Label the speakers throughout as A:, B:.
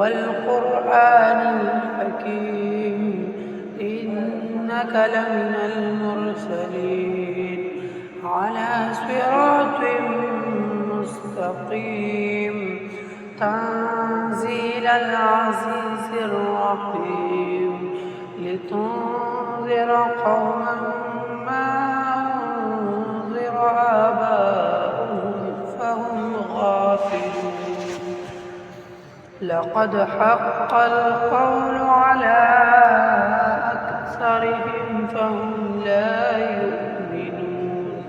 A: والقرآن الحكيم إنك لمن المرسلين على صراط مستقيم تنزيل العزيز الرحيم لتنذر قوما ما أنذر آباؤهم فهم غافلون لقد حق القول على أكثرهم فهم لا يؤمنون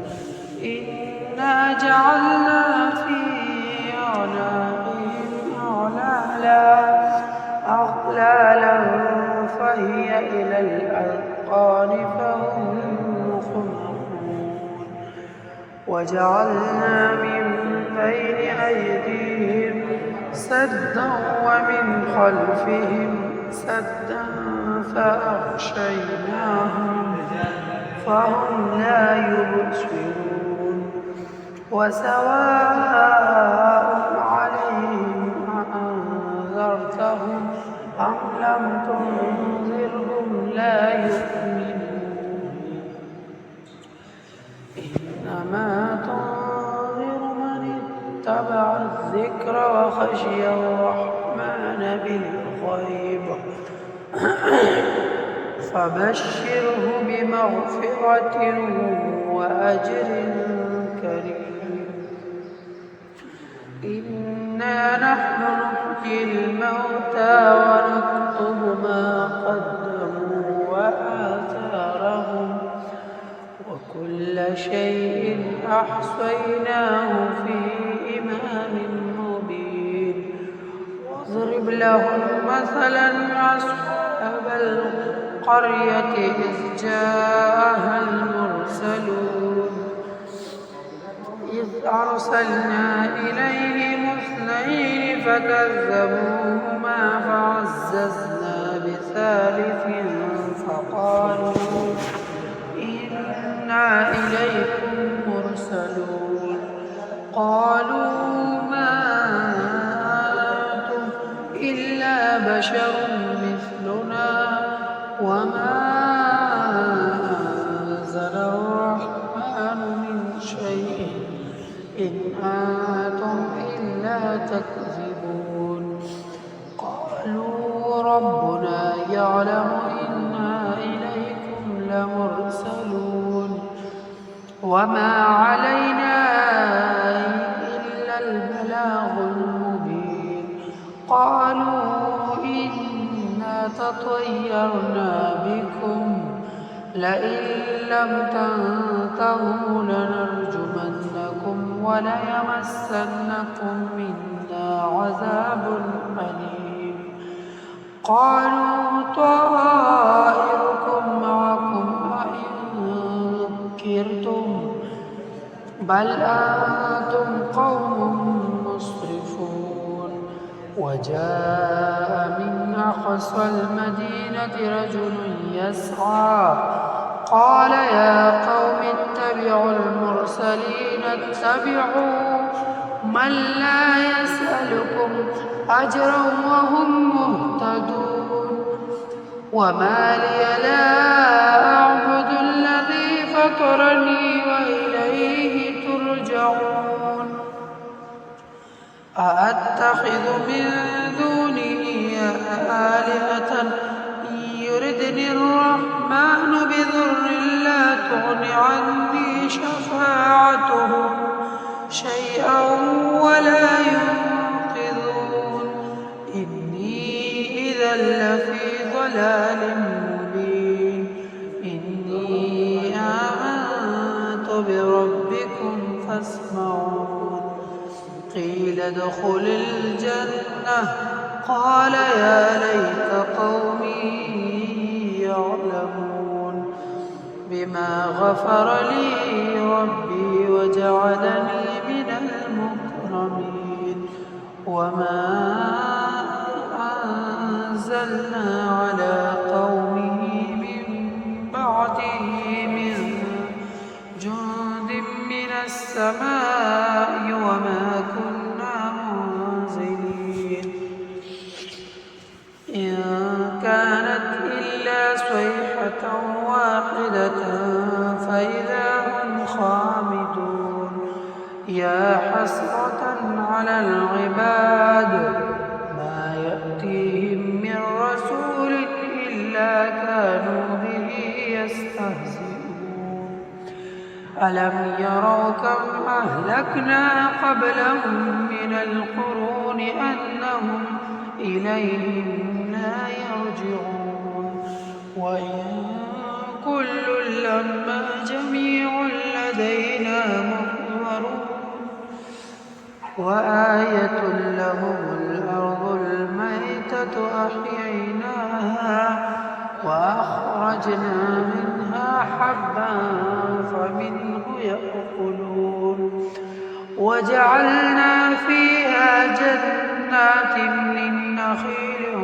A: إنا جعلنا في أعناقهم أغلالا فهي إلى الأذقان فهم مقمحون وجعلنا من بين أيديهم سدا ومن خلفهم سدا فأغشيناهم فهم لا يبصرون وسواء عليهم أأنذرتهم أم لم تنذرهم لا يؤمنون إنما تنذر من اتبع الذكر وخشي الرحمن بالغيب فبشره بمغفرة وأجر كريم إنا نحن نحيي الموتى ونكتب ما قدموا وآثارهم وكل شيء أحصيناه في إمام مبين واضرب لهم مثلا أصحاب القرية إذ جاءها المرسلون إذ أرسلنا إليهم اثنين فكذبوهما فعززنا بثالث فقالوا إنا إليكم مرسلون قالوا ما أنتم إلا بشر مثلنا وما أنزل الرحمن من شيء إن أنتم إلا تكذبون قالوا ربنا يعلم إنا إليكم لمرسلون وما علينا إلا البلاغ المبين قالوا إنا تطيرنا بكم لئن لم تنتهوا لنرجمنكم وليمسنكم منا عذاب أليم قالوا طائركم معكم أئن ذكرتم بل أنتم قوم مسرفون وجاء من أقصى المدينة رجل يسعى قال يا قوم اتبعوا المرسلين اتبعوا من لا يسألكم أجرا وهم مهتدون وما لي لا أعبد الذي فطرني وإليه ترجعون أأتخذ من دونه آلهة يردني الرحمن بضر لا تغن عني شفاعتهم شيئا ولا ينقذون إني إذا لفي ضلال مبين إني آمنت بربكم فاسمعون قيل ادخل الجنة قال يا ليت قومي يعلمون بما غفر لي ربي وجعلني من المكرمين وما أنزلنا على قومه من بعده من جند من السماء وما كنا منزلين ألم يروا كم أهلكنا قبلهم من القرون أنهم إليهم لا يرجعون وإن كل لما جميع لدينا محضرون وآية لهم الأرض الميتة أحييناها وأخرجنا منها حبا فمنه يأكلون وجعلنا فيها جنات من نخيل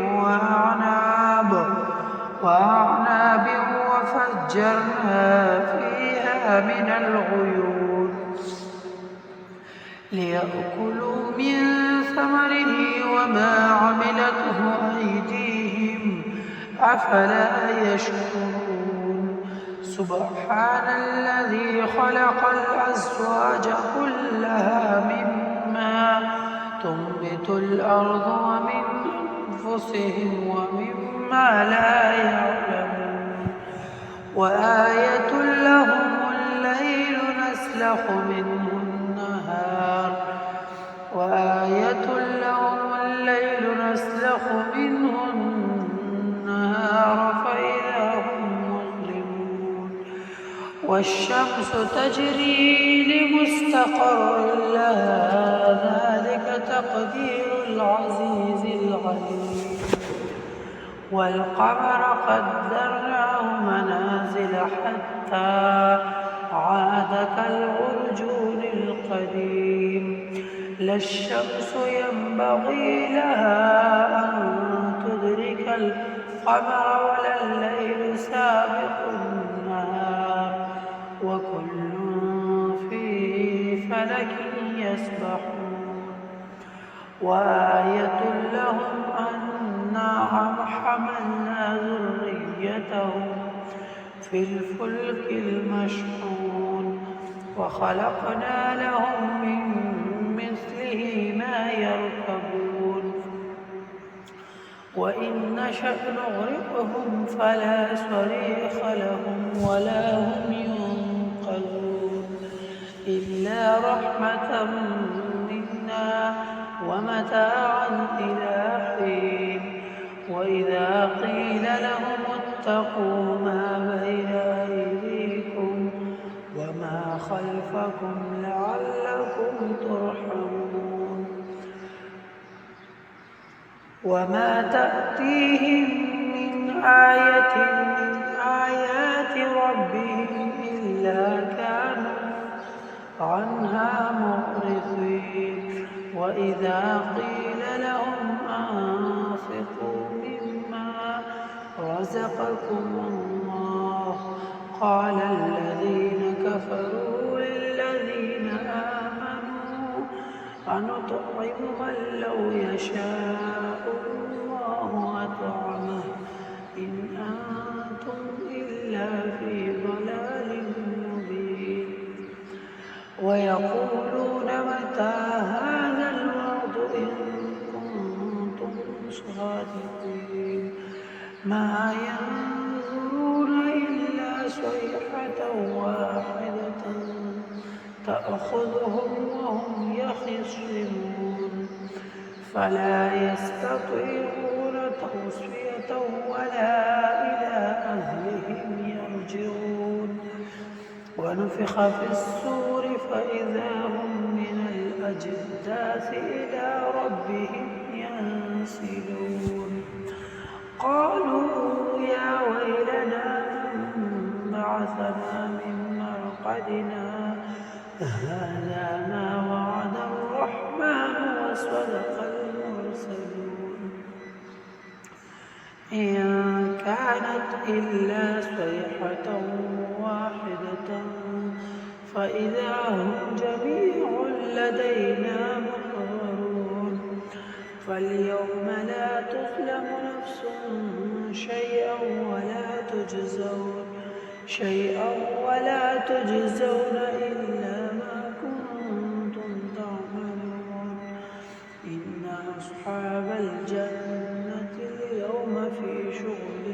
A: وأعناب وفجرنا فيها من العيون ليأكلوا من ثمره وما عملته أيديهم أفلا يشكرون سبحان الذي خلق الأزواج كلها مما تنبت الأرض ومن أنفسهم ومما لا يعلمون وآية لهم الليل نسلخ منه النهار فإذا هم مظلمون والشمس تجري لمستقر لها ذلك تقدير العزيز العليم والقمر قدرناه منازل حتى عاد كالعرجون القديم لا الشمس ينبغي لها أن تدرك القمر ولا الليل سابق النهار وكل في فلك يسبحون وآية لهم أنا حملنا ذريتهم في الفلك المشحون وخلقنا لهم من مثله ما يركبون وإن نشأ نغرقهم فلا صريخ لهم ولا هم ينقذون إلا رحمة منا ومتاعا إلى حين وإذا قيل لهم اتقوا ما بين أيديكم وما خلفكم لعلكم ترحمون وما تأتيهم من آية من آيات ربهم إلا كانوا عنها معرضين وإذا قيل لهم أنفقوا مما رزقكم الله قال الذين كفروا للذين آمنوا أنطعم من لو يشاء الله أطعمه إن أنتم إلا في ضلال مبين ويقولون متى هذا الوعد إن كنتم صادقين ما ينظرون إلا صيحة واحدة تأخذهم وهم يخصمون فلا يستطيعون توصية ولا إلى أهلهم يرجعون ونفخ في الصور فإذا هم من الأجداث إلى ربهم ينسلون قالوا يا ويلنا من بعثنا من مرقدنا هذا ما وعد الرحمن وصدق المرسلون إن كانت إلا صيحة واحدة فإذا هم جميع لدينا محضرون فاليوم لا تظلم نفس شيئا ولا تجزون إلا ما كنتم تعملون إن أصحاب الجنة اليوم في شغل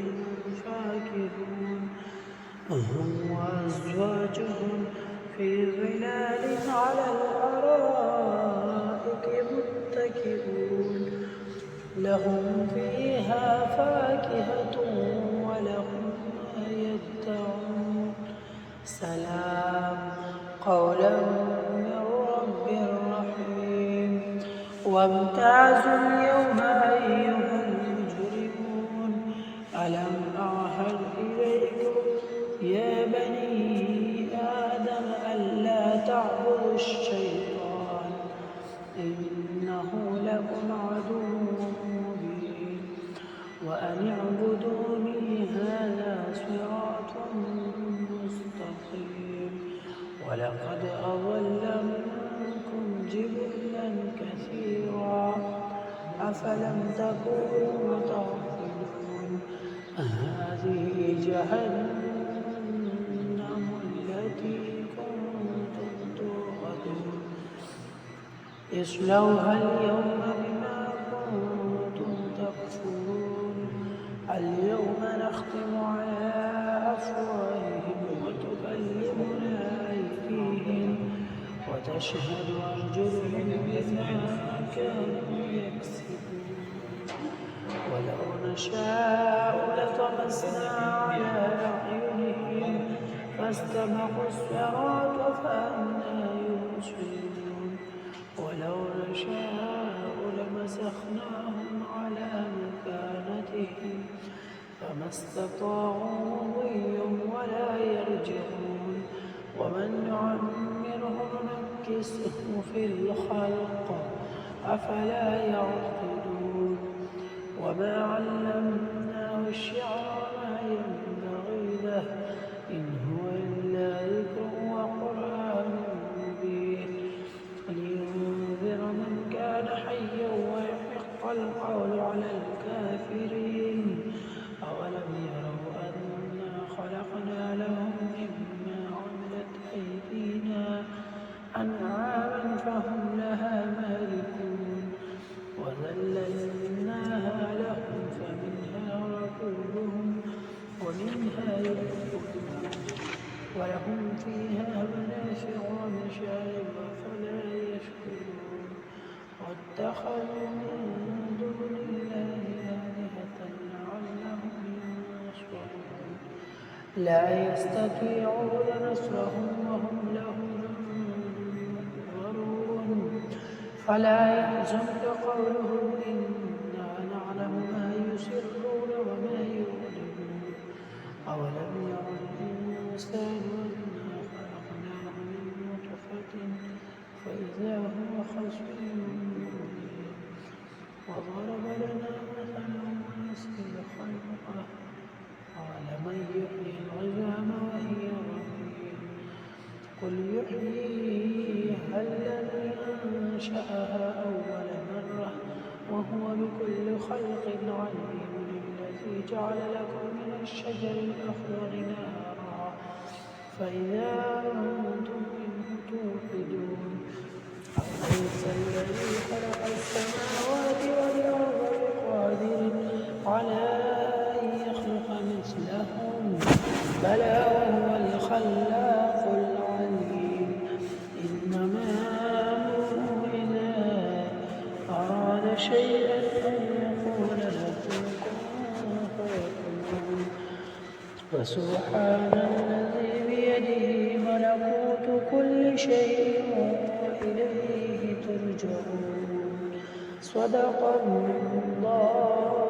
A: فاكهون هم وأزواجهم في ظلال على الأرائك متكئون لهم فيها فاكهة ولهم ما يدعون سلام قولا من رب رحيم وامتازوا اليوم أيها المجرمون ألم أعهد إليكم يا بني آدم ألا تعبدوا الشيطان إنه لكم عدو مبين وأن اعبدوني هذا صراط مستقيم ولقد أضل منكم جبلا كثيرا أفلم تكونوا تعقلون هذه جهنم التي كنتم توعدون اصلوها اليوم بما كنتم تكفرون اليوم نختم على أفواههم وتكلمنا أيديهم وتشهد أرجلهم بما كانوا يكسبون ولو نشاء لطمسنا على أعينهم فاستبقوا الصراط فأنى يبصرون ولو نشاء لمسخناهم على مكانتهم فما استطاعوا مضيا ولا يرجعون ومن نعمره ننكسه في الخلق أفلا يعقلون وما علمناه الشعر ما ينبغي له إن هو إلا ذكر وقرآن مبين لينذر من كان حيا ويحق القول على الكافرين أولم يروا أنا خلقنا لهم مما عملت أيدينا أنعاما فهم لها مالكون وذللناها لهم فمنها ركوبهم ومنها يأكلون ولهم فيها منافع ومشارب فلا يشكرون واتخذوا من دون الله آلهة لعلهم ينصرون لا يستطيعون نصرهم وهم لهم منصرون فلا يحزنك قولهم إنا نعلم ما يسرون وما يعلنون أولم ير الإنسان أنا خلقناه من نطفة فإذا هو خصيم مبين وضرب لنا مثلا ونسي خلقه قال من يحيي العظام وهي رميم قل يحييها الذي أنشأها أول مرة وهو بكل خلق عليم الذي جعل لكم من الشجر الأخضر نارا فإذا أنتم منه توقدون أليس الذي خلق السماوات والأرض بقادر على أن يخلق مثلهم بلى وهو الخلاق العليم إنما أمره إذا أراد شيئا أن يقول له كن فيكون فسبحان الذي بيده ملكوت كل شيء وإليه ترجعون صدق الله